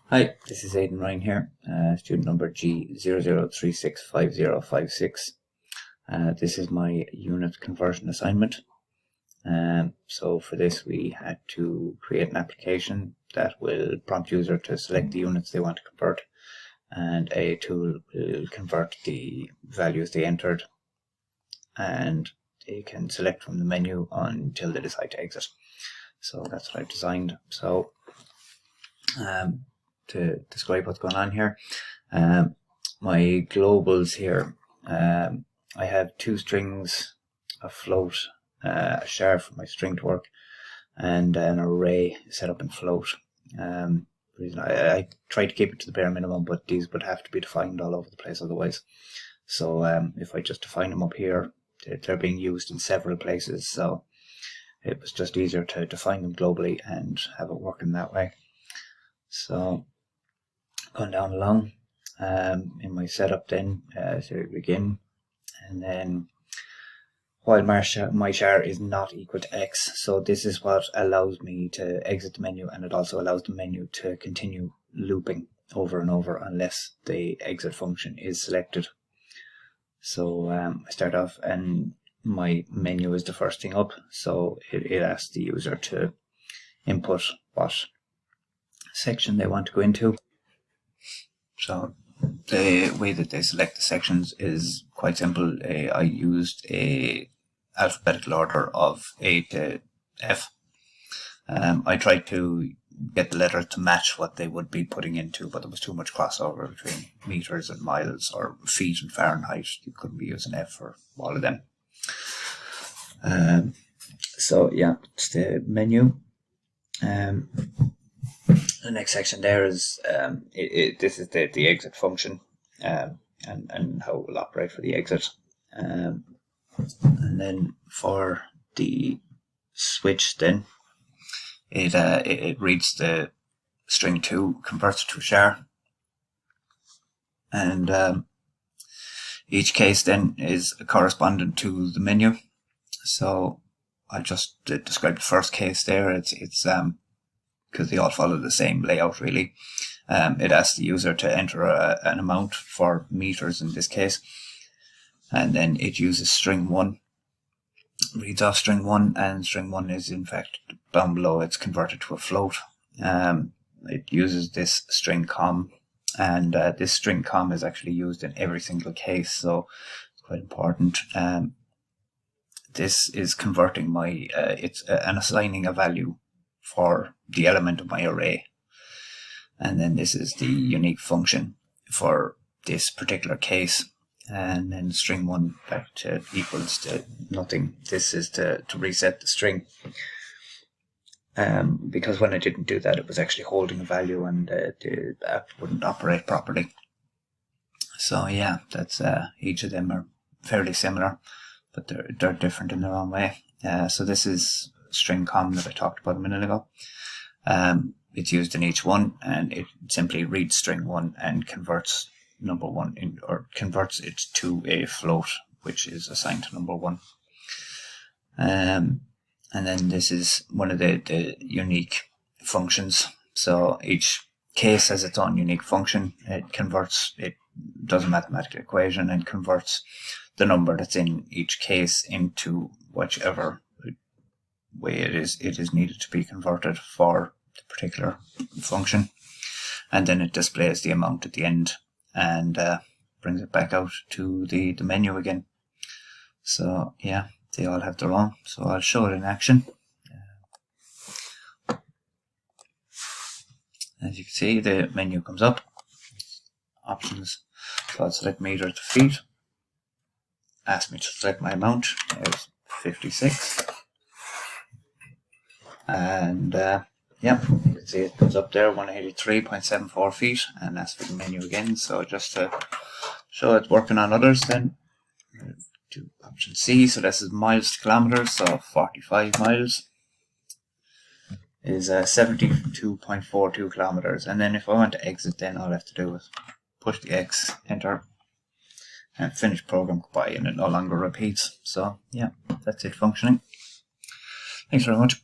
Hi, this is Aidan Ryan here, student number G00365056. This is my unit conversion assignment. So for this we had to create an application that will prompt user to select the units they want to convert, and a tool will convert the values they entered, and they can select from the menu until they decide to exit. So that's what I've designed. So to describe what's going on here, my globals here, I have two strings, a float, a char for my string to work, and an array set up in float. I try to keep it to the bare minimum, but these would have to be defined all over the place otherwise. So if I just define them up here, they're being used in several places, so it was just easier to define them globally and have it working that way. So going down along in my setup then, so we begin, and then while my char is not equal to x, so this is what allows me to exit the menu, and it also allows the menu to continue looping over and over unless the exit function is selected. So I start off and my menu is the first thing up, so it asks the user to input what section they want to go into. So the way that they select the sections is quite simple. I used a alphabetical order of A to F. I tried to get the letters to match what they would be putting into, but there was too much crossover between meters and miles or feet and Fahrenheit. You couldn't be using F for all of them. So yeah, it's the menu. The next section there is this is the exit function, and how it will operate for the exit. And then for the switch, then it reads the string 2, converts it to a char, and each case then is correspondent to the menu. So I just described the first case there. It's because they all follow the same layout really. It asks the user to enter an amount for meters in this case, and then it uses string 1, reads off string 1, and string 1 is in fact down below. It's converted to a float. It uses this string com, and this string com is actually used in every single case, so it's quite important. This is converting my it's and assigning a value for the element of my array, and then this is the unique function for this particular case, and then string 1 back to equals to nothing. This is to reset the string, because when I didn't do that, it was actually holding a value, and the app wouldn't operate properly. So yeah, that's each of them are fairly similar, but they're different in their own way. So this is string com that I talked about a minute ago. It's used in each one, and it simply reads string 1 and converts number 1 converts it to a float, which is assigned to number 1. And then this is one of the unique functions. So each case has its own unique function. It does a mathematical equation and converts the number that's in each case into whichever way it is needed to be converted for the particular function, and then it displays the amount at the end and brings it back out to the menu again. So yeah, they all have their own, so I'll show it in action. As you can see, the menu comes up, options, so I'll select meter to feet, ask me to select my amount. There's 56. And yeah, you can see it comes up there, 183.74 feet, and that's for the menu again. So just to show it's working on others, then do option C. So this is miles to kilometers, so 45 miles is 72.42 kilometers. And then if I want to exit, then all I have to do is push the X, enter, and finish program, goodbye, and it no longer repeats. So yeah, that's it functioning. Thanks very much.